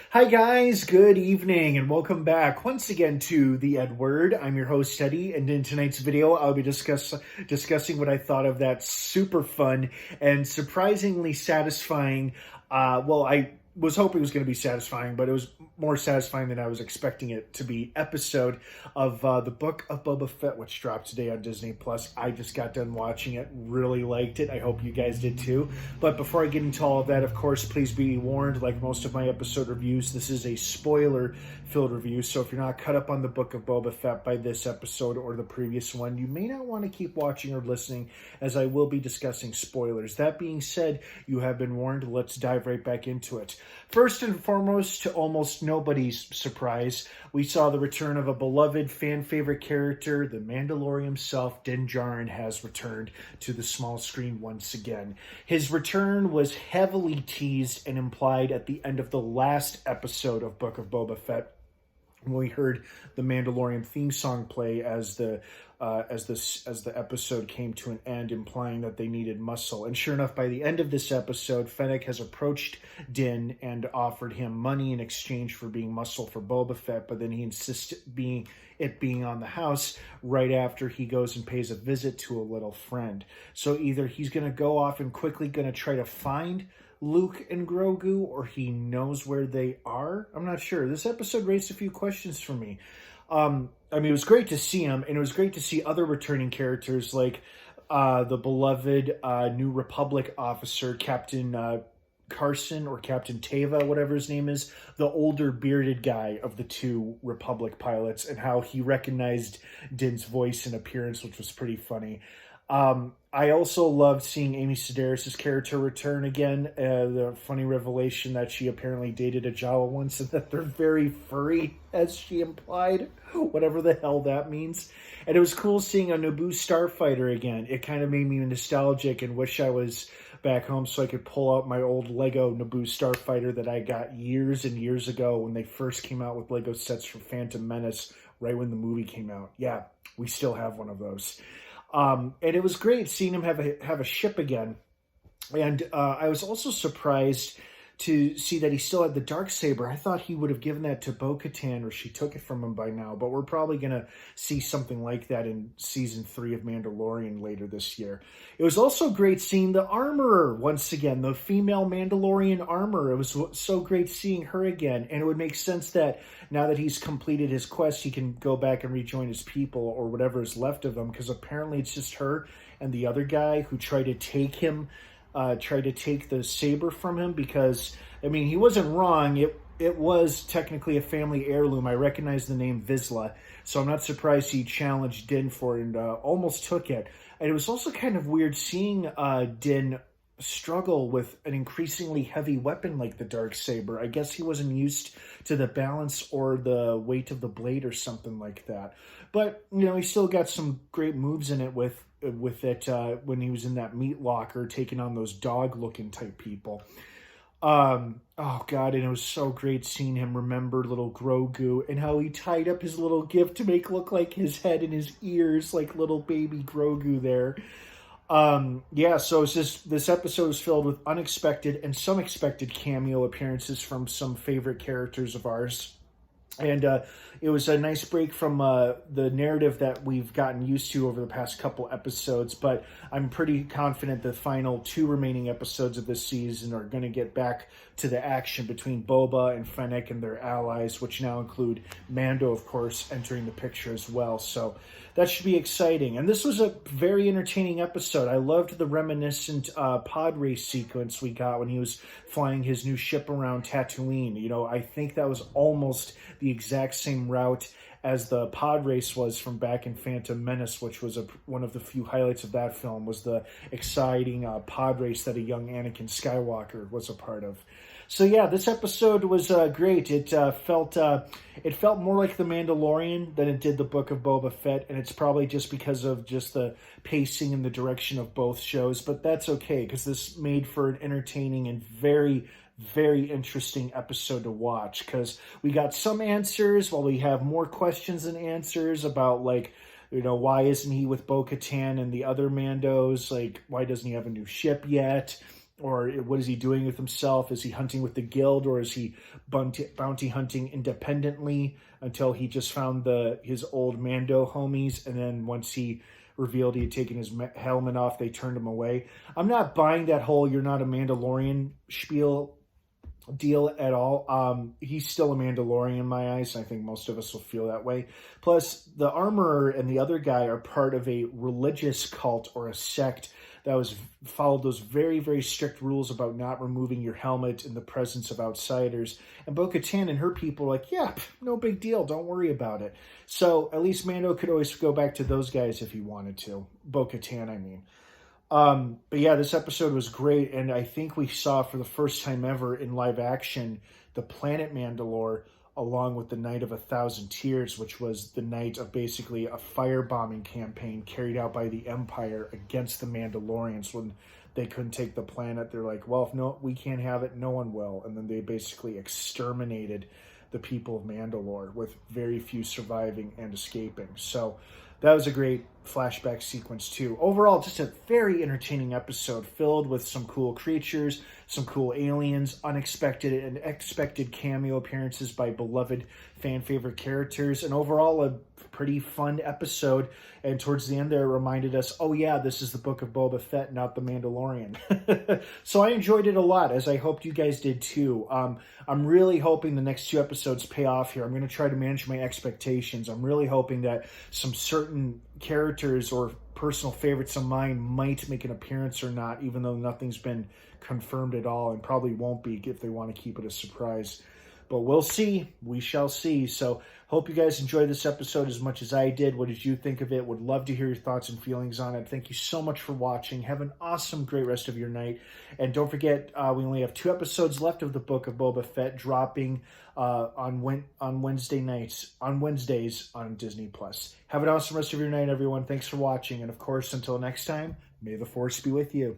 Hi guys, good evening and welcome back once again to the EdWord. I'm your host Eddie, and in tonight's video I'll be discussing what I thought of that super fun and surprisingly satisfying, I was hoping it was going to be satisfying, but it was more satisfying than I was expecting it to be, episode of the Book of Boba Fett, which dropped today on Disney+. I just got done watching it, really liked it. I hope you guys did too. But before I get into all of that, of course, please be warned, like most of my episode reviews, this is a spoiler-filled review, so if you're not caught up on the Book of Boba Fett by this episode or the previous one, you may not want to keep watching or listening, as I will be discussing spoilers. That being said, you have been warned. Let's dive right back into it. First and foremost, to almost nobody's surprise, we saw the return of a beloved fan favorite character. The Mandalorian himself, Din Djarin, has returned to the small screen once again. His return was heavily teased and implied at the end of the last episode of Book of Boba Fett, when we heard the Mandalorian theme song play as the episode came to an end, implying that they needed muscle. And sure enough, by the end of this episode, Fennec has approached Din and offered him money in exchange for being muscle for Boba Fett, but then he insists being on the house right after he goes and pays a visit to a little friend. So either he's going to go off and quickly going to try to find Luke and Grogu, or he knows where they are. I'm not sure. This episode raised a few questions for me. It was great to see him, and it was great to see other returning characters like the beloved New Republic officer, Captain Carson, or Captain Teva, whatever his name is, the older bearded guy of the two Republic pilots, and how he recognized Din's voice and appearance, which was pretty funny. I also loved seeing Amy Sedaris' character return again. The funny revelation that she apparently dated a Jawa once, and that they're very furry, as she implied, whatever the hell that means. And it was cool seeing a Naboo starfighter again. It kind of made me nostalgic and wish I was back home so I could pull out my old Lego Naboo starfighter that I got years and years ago when they first came out with Lego sets for Phantom Menace, right when the movie came out. Yeah, we still have one of those. And it was great seeing him have a ship again. And I was also surprised to see that he still had the Darksaber. I thought he would have given that to Bo-Katan, or she took it from him by now. But we're probably going to see something like that in Season 3 of Mandalorian later this year. It was also great seeing the Armorer once again, the female Mandalorian Armorer. It was so great seeing her again. And it would make sense that now that he's completed his quest, he can go back and rejoin his people, or whatever is left of them, because apparently it's just her and the other guy who tried to take the saber from him, because, he wasn't wrong. It was technically a family heirloom. I recognize the name Vizsla, so I'm not surprised he challenged Din for it and almost took it. And it was also kind of weird seeing Din struggle with an increasingly heavy weapon like the Darksaber. I guess he wasn't used to the balance or the weight of the blade or something like that. But, he still got some great moves in it with it when he was in that meat locker taking on those dog-looking type people. And it was so great seeing him remember little Grogu and how he tied up his little gift to make look like his head and his ears, like little baby Grogu there. So it's just, this episode is filled with unexpected and some expected cameo appearances from some favorite characters of ours. And it was a nice break from the narrative that we've gotten used to over the past couple episodes, but I'm pretty confident the final 2 remaining episodes of this season are going to get back to the action between Boba and Fennec and their allies, which now include Mando, of course, entering the picture as well. So that should be exciting. And this was a very entertaining episode. I loved the reminiscent pod race sequence we got when he was flying his new ship around Tatooine. I think that was almost the exact same route as the pod race was from back in Phantom Menace, which was one of the few highlights of that film, was the exciting pod race that a young Anakin Skywalker was a part of. So yeah, this episode was great. It felt more like The Mandalorian than it did the Book of Boba Fett, and it's probably just because of just the pacing and the direction of both shows, but that's okay, because this made for an entertaining and very, very interesting episode to watch, because we got some answers while we have more questions and answers about, like, why isn't he with Bo-Katan and the other Mandos? Like, why doesn't he have a new ship yet? or what is he doing with himself? Is he hunting with the guild, or is he bounty hunting independently until he just found his old Mando homies, and then once he revealed he had taken his helmet off, they turned him away? I'm not buying that whole "you're not a Mandalorian" spiel deal at all. He's still a Mandalorian in my eyes. I think most of us will feel that way. Plus, the armorer and the other guy are part of a religious cult or a sect that followed those very, very strict rules about not removing your helmet in the presence of outsiders. And Bo-Katan and her people are like, yeah, no big deal. Don't worry about it. So at least Mando could always go back to those guys if he wanted to. Bo-Katan, I mean. But yeah, this episode was great, and I think we saw for the first time ever in live action the planet Mandalore along with the Night of 1,000 Tears, which was the night of basically a firebombing campaign carried out by the Empire against the Mandalorians when they couldn't take the planet. They're like, well, if no, we can't have it, no one will. And then they basically exterminated the people of Mandalore, with very few surviving and escaping. So that was a great flashback sequence too. Overall, just a very entertaining episode filled with some cool creatures, some cool aliens, unexpected and expected cameo appearances by beloved fan favorite characters, and overall a pretty fun episode. And towards the end there, it reminded us, oh yeah, this is the Book of Boba Fett, not the Mandalorian. So I enjoyed it a lot, as I hoped you guys did too. I'm really hoping the next 2 episodes pay off here. I'm going to try to manage my expectations. I'm really hoping that some certain characters or personal favorites of mine might make an appearance or not, even though nothing's been confirmed at all, and probably won't be if they want to keep it a surprise. But we'll see. We shall see. So hope you guys enjoyed this episode as much as I did. What did you think of it? Would love to hear your thoughts and feelings on it. Thank you so much for watching. Have an awesome, great rest of your night. And don't forget, we only have 2 episodes left of the Book of Boba Fett, dropping on Wednesdays on Disney+. Have an awesome rest of your night, everyone. Thanks for watching. And of course, until next time, may the Force be with you.